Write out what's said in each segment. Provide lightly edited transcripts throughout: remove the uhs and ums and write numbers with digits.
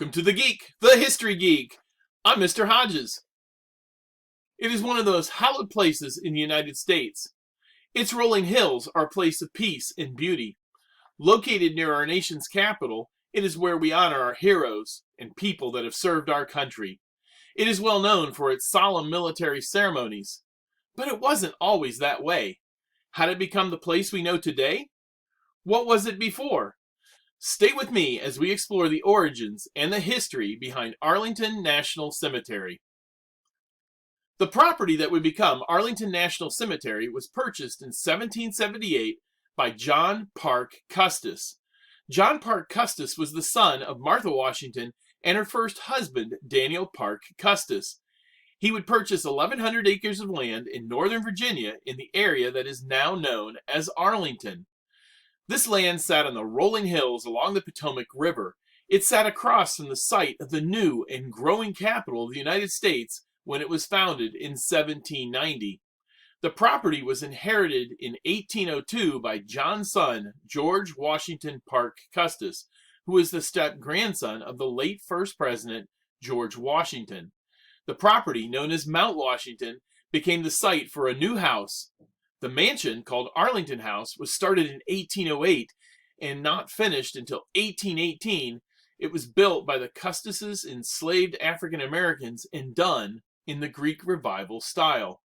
Welcome to The Geek, the History Geek. I'm Mr. Hodges. It is one of those hallowed places in the United States. Its rolling hills are a place of peace and beauty. Located near our nation's capital, it is where we honor our heroes and people that have served our country. It is well known for its solemn military ceremonies. But it wasn't always that way. How did it become the place we know today? What was it before? Stay with me as we explore the origins and the history behind Arlington National Cemetery. The property that would become Arlington National Cemetery was purchased in 1778 by John Parke Custis. John Parke Custis was the son of Martha Washington and her first husband, Daniel Parke Custis. He would purchase 1,100 acres of land in northern Virginia in the area that is now known as Arlington. This land sat on the rolling hills along the Potomac River. It sat across from the site of the new and growing capital of the United States when it was founded in 1790. The property was inherited in 1802 by John's son, George Washington Parke Custis, who was the step-grandson of the late first president, George Washington. The property, known as Mount Washington, became the site for a new house. The mansion, called Arlington House, was started in 1808 and not finished until 1818. It was built by the Custises, enslaved African Americans, and done in the Greek Revival style.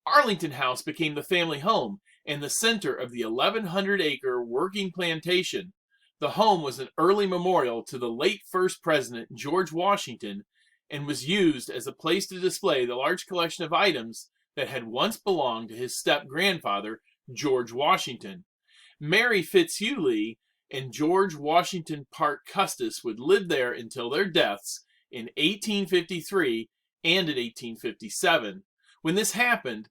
Arlington House became the family home and the center of the 1,100-acre working plantation. The home was an early memorial to the late first president, George Washington, and was used as a place to display the large collection of items that had once belonged to his step-grandfather, George Washington. Mary Fitzhugh Lee and George Washington Parke Custis would live there until their deaths in 1853 and in 1857. When this happened,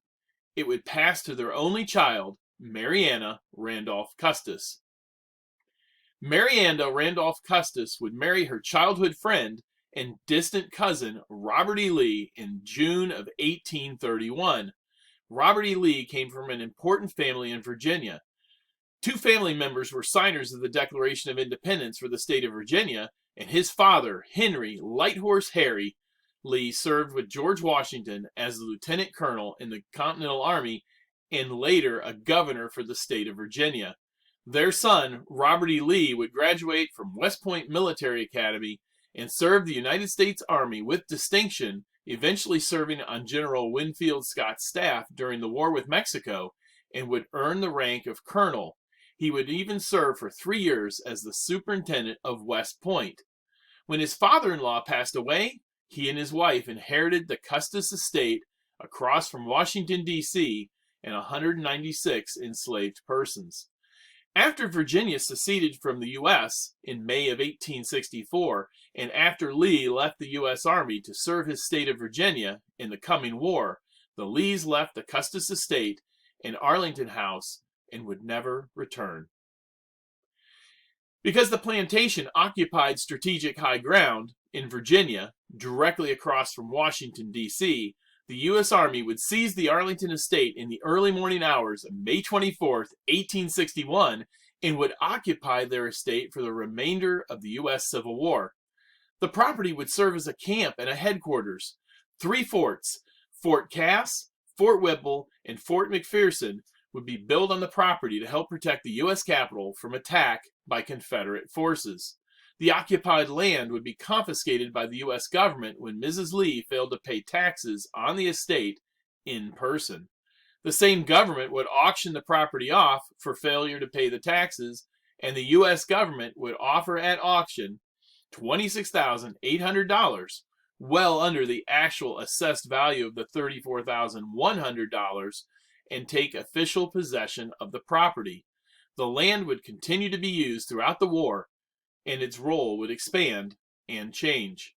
it would pass to their only child, Marianna Randolph Custis. Marianna Randolph Custis would marry her childhood friend and distant cousin Robert E. Lee in June of 1831. Robert E. Lee came from an important family in Virginia. Two family members were signers of the Declaration of Independence for the state of Virginia, and his father, Henry Lighthorse Harry Lee, served with George Washington as a lieutenant colonel in the Continental Army and later a governor for the state of Virginia. Their son, Robert E. Lee, would graduate from West Point Military Academy and served the United States Army with distinction, eventually serving on General Winfield Scott's staff during the war with Mexico, and would earn the rank of colonel. He would even serve for 3 years as the superintendent of West Point. When his father-in-law passed away, he and his wife inherited the Custis estate across from Washington, D.C., and 196 enslaved persons. After Virginia seceded from the U.S. in May of 1864, and after Lee left the U.S. Army to serve his state of Virginia in the coming war, the Lees left the Custis estate and Arlington House and would never return. Because the plantation occupied strategic high ground in Virginia, directly across from Washington, D.C., the U.S. Army would seize the Arlington estate in the early morning hours of May 24, 1861, and would occupy their estate for the remainder of the U.S. Civil War. The property would serve as a camp and a headquarters. 3 forts, Fort Cass, Fort Whipple, and Fort McPherson, would be built on the property to help protect the U.S. Capitol from attack by Confederate forces. The occupied land would be confiscated by the U.S. government when Mrs. Lee failed to pay taxes on the estate in person. The same government would auction the property off for failure to pay the taxes, and the U.S. government would offer at auction $26,800, well under the actual assessed value of the $34,100, and take official possession of the property. The land would continue to be used throughout the war, and its role would expand and change.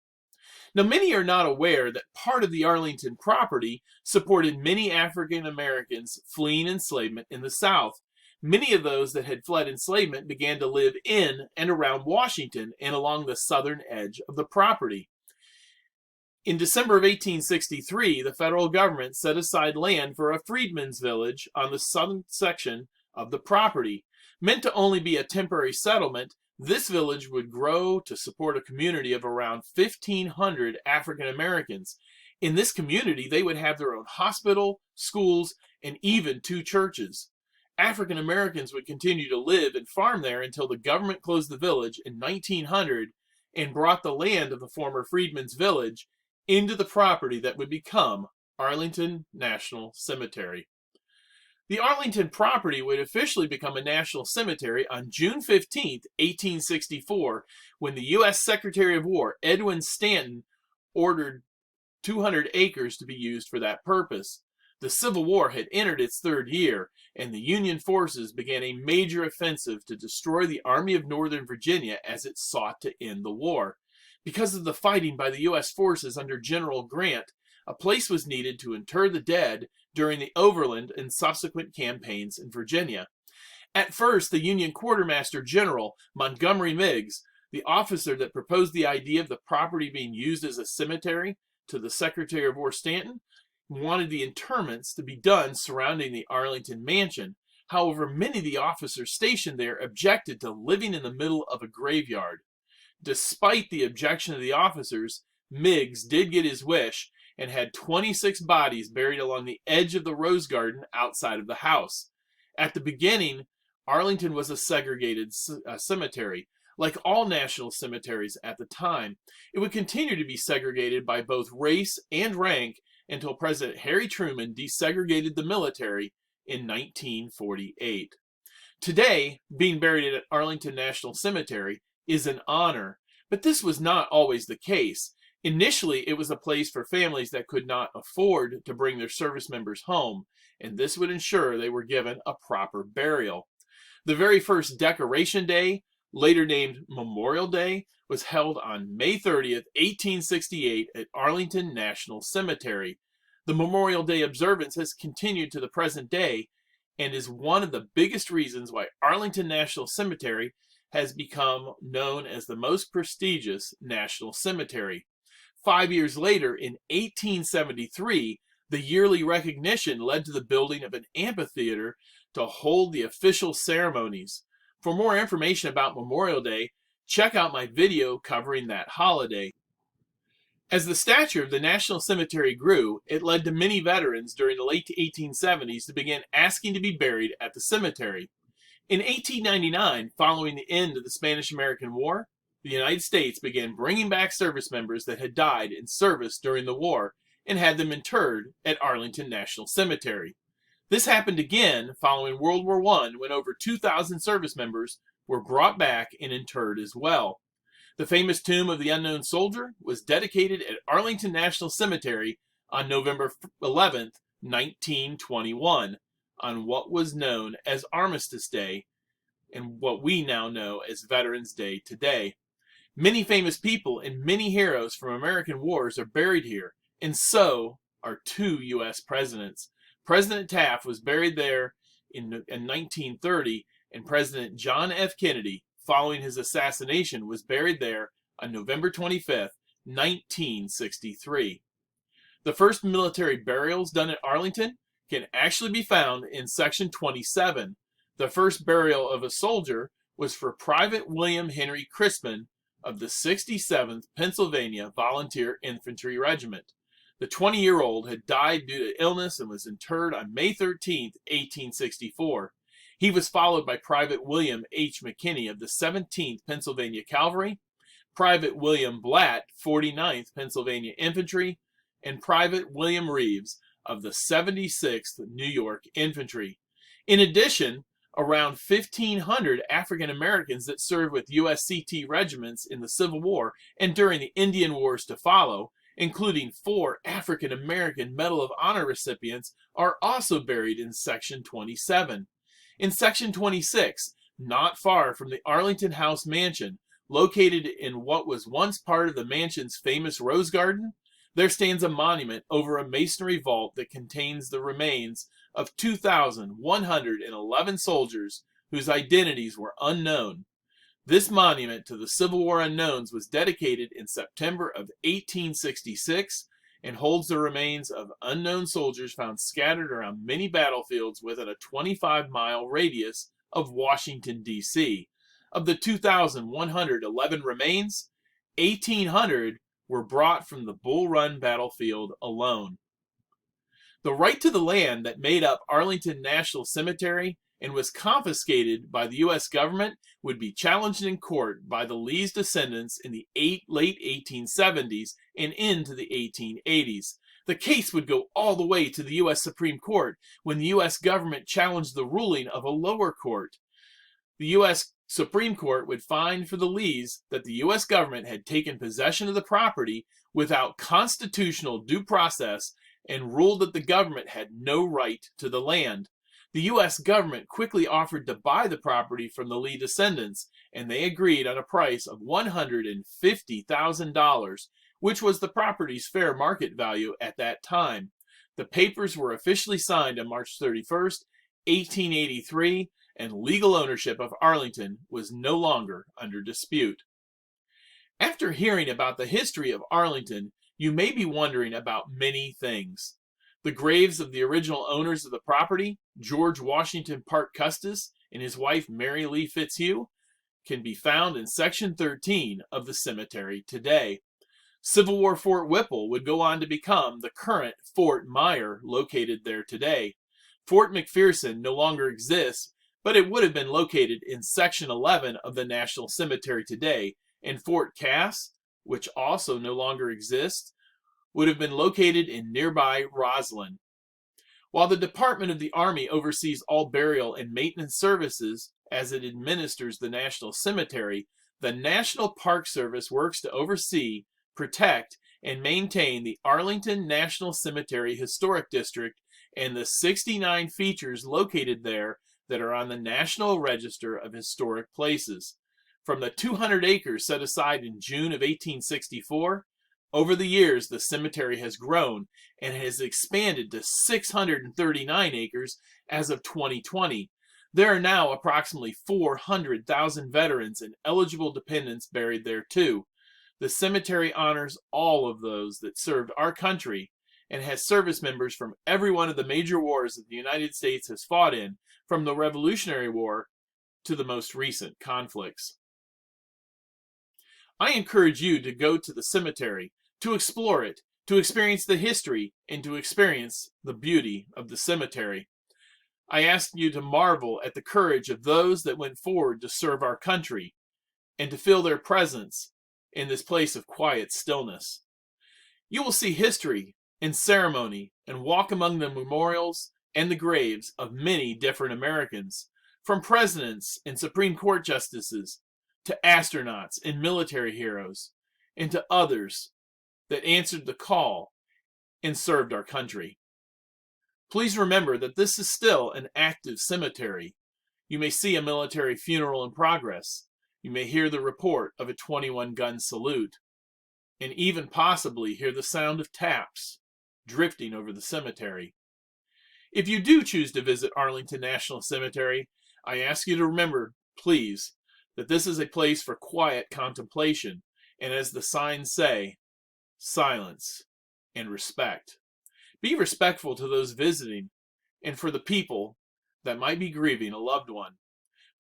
Now, many are not aware that part of the Arlington property supported many African Americans fleeing enslavement in the South. Many of those that had fled enslavement began to live in and around Washington and along the southern edge of the property. In December of 1863, the federal government set aside land for a freedmen's village on the southern section of the property. Meant to only be a temporary settlement, This village would grow to support a community of around 1,500 African Americans. In this community, they would have their own hospital, schools, and even 2 churches. African Americans would continue to live and farm there until the government closed the village in 1900 and brought the land of the former Freedmen's Village into the property that would become Arlington National Cemetery. The Arlington property would officially become a national cemetery on June 15, 1864, when the U.S. Secretary of War, Edwin Stanton, ordered 200 acres to be used for that purpose. The Civil War had entered its 3rd year, and the Union forces began a major offensive to destroy the Army of Northern Virginia as it sought to end the war. Because of the fighting by the U.S. forces under General Grant, a place was needed to inter the dead during the Overland and subsequent campaigns in Virginia. At first, the Union Quartermaster General, Montgomery Meigs, the officer that proposed the idea of the property being used as a cemetery to the Secretary of War Stanton, wanted the interments to be done surrounding the Arlington mansion. However, many of the officers stationed there objected to living in the middle of a graveyard. Despite the objection of the officers, Meigs did get his wish and had 26 bodies buried along the edge of the rose garden outside of the house. At the beginning, Arlington was a segregated cemetery. Like all national cemeteries at the time, it would continue to be segregated by both race and rank until President Harry Truman desegregated the military in 1948. Today, being buried at Arlington National Cemetery is an honor, but this was not always the case. Initially, it was a place for families that could not afford to bring their service members home, and this would ensure they were given a proper burial. The very first Decoration Day, later named Memorial Day, was held on May 30th, 1868 at Arlington National Cemetery. The Memorial Day observance has continued to the present day and is one of the biggest reasons why Arlington National Cemetery has become known as the most prestigious national cemetery. 5 years later, in 1873, the yearly recognition led to the building of an amphitheater to hold the official ceremonies. For more information about Memorial Day, check out my video covering that holiday. As the stature of the National Cemetery grew, it led to many veterans during the late 1870s to begin asking to be buried at the cemetery. In 1899, following the end of the Spanish-American War, the United States began bringing back service members that had died in service during the war and had them interred at Arlington National Cemetery. This happened again following World War I, when over 2,000 service members were brought back and interred as well. The famous tomb of the unknown soldier was dedicated at Arlington National Cemetery on November 11, 1921, on what was known as Armistice Day and what we now know as Veterans Day today. Many famous people and many heroes from American wars are buried here, and so are 2 U.S. presidents. President Taft was buried there in 1930, and President John F. Kennedy, following his assassination, was buried there on November 25, 1963. The first military burials done at Arlington can actually be found in Section 27. The first burial of a soldier was for Private William Henry Crispin of the 67th Pennsylvania Volunteer Infantry Regiment. The 20-year-old had died due to illness and was interred on May 13, 1864. He was followed by Private William H. McKinney of the 17th Pennsylvania Cavalry, Private William Blatt, 49th Pennsylvania Infantry, and Private William Reeves of the 76th New York Infantry. In addition, around 1,500 African Americans that served with USCT regiments in the Civil War and during the Indian Wars to follow, including 4 African American Medal of Honor recipients, are also buried in Section 27. In Section 26, not far from the Arlington House Mansion, located in what was once part of the mansion's famous Rose Garden, there stands a monument over a masonry vault that contains the remains of 2,111 soldiers whose identities were unknown. This monument to the Civil War unknowns was dedicated in September of 1866 and holds the remains of unknown soldiers found scattered around many battlefields within a 25-mile radius of Washington, D.C. Of the 2,111 remains, 1,800 were brought from the Bull Run battlefield alone. The right to the land that made up Arlington National Cemetery and was confiscated by the U.S. government would be challenged in court by the Lee's descendants in the late 1870s and into the 1880s. The case would go all the way to the U.S. Supreme Court when the U.S. government challenged the ruling of a lower court. The U.S. Supreme Court would find for the Lees that the U.S. government had taken possession of the property without constitutional due process and ruled that the government had no right to the land. The U.S. government quickly offered to buy the property from the Lee descendants, and they agreed on a price of $150,000, which was the property's fair market value at that time. The papers were officially signed on March 31st, 1883, and legal ownership of Arlington was no longer under dispute. After hearing about the history of Arlington, you may be wondering about many things. The graves of the original owners of the property, George Washington Parke Custis and his wife Mary Lee Fitzhugh, can be found in Section 13 of the cemetery today. Civil War Fort Whipple would go on to become the current Fort Myer, located there today. Fort McPherson no longer exists, but it would have been located in Section 11 of the National Cemetery today, and Fort Cass, which also no longer exists, would have been located in nearby Roslyn. While the Department of the Army oversees all burial and maintenance services as it administers the National Cemetery, the National Park Service works to oversee, protect, and maintain the Arlington National Cemetery Historic District and the 69 features located there that are on the National Register of Historic Places. From the 200 acres set aside in June of 1864, over the years the cemetery has grown and has expanded to 639 acres as of 2020. There are now approximately 400,000 veterans and eligible dependents buried there too. The cemetery honors all of those that served our country and has service members from every one of the major wars that the United States has fought in, from the Revolutionary War to the most recent conflicts. I encourage you to go to the cemetery, to explore it, to experience the history, and to experience the beauty of the cemetery. I ask you to marvel at the courage of those that went forward to serve our country, and to feel their presence in this place of quiet stillness. You will see history and ceremony and walk among the memorials and the graves of many different Americans, from presidents and Supreme Court justices to astronauts and military heroes, and to others that answered the call and served our country. Please remember that this is still an active cemetery. You may see a military funeral in progress. You may hear the report of a 21-gun salute, and even possibly hear the sound of taps drifting over the cemetery. If you do choose to visit Arlington National Cemetery, I ask you to remember, please, that this is a place for quiet contemplation, and as the signs say, silence and respect. Be respectful to those visiting and for the people that might be grieving a loved one.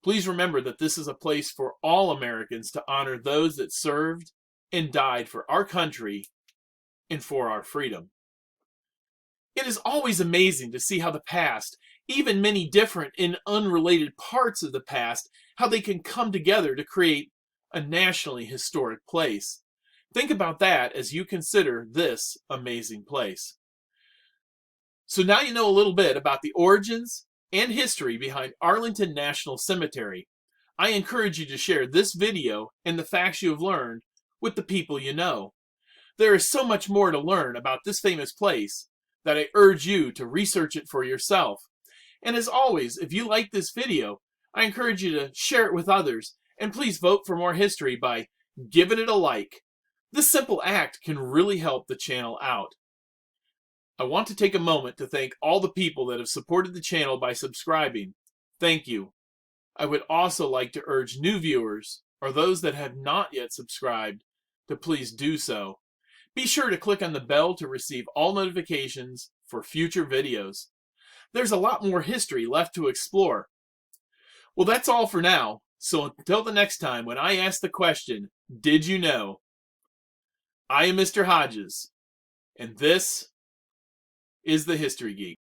Please remember that this is a place for all Americans to honor those that served and died for our country and for our freedom. It is always amazing to see how the past, even many different and unrelated parts of the past, how they can come together to create a nationally historic place. Think about that as you consider this amazing place. So now you know a little bit about the origins and history behind Arlington National Cemetery. I encourage you to share this video and the facts you have learned with the people you know. There is so much more to learn about this famous place that I urge you to research it for yourself. And as always, if you like this video, I encourage you to share it with others, and please vote for more history by giving it a like. This simple act can really help the channel out. I want to take a moment to thank all the people that have supported the channel by subscribing. Thank you. I would also like to urge new viewers, or those that have not yet subscribed, to please do so. Be sure to click on the bell to receive all notifications for future videos. There's a lot more history left to explore. Well, that's all for now. So until the next time when I ask the question, did you know? I am Mr. Hodges, and this is the History Geek.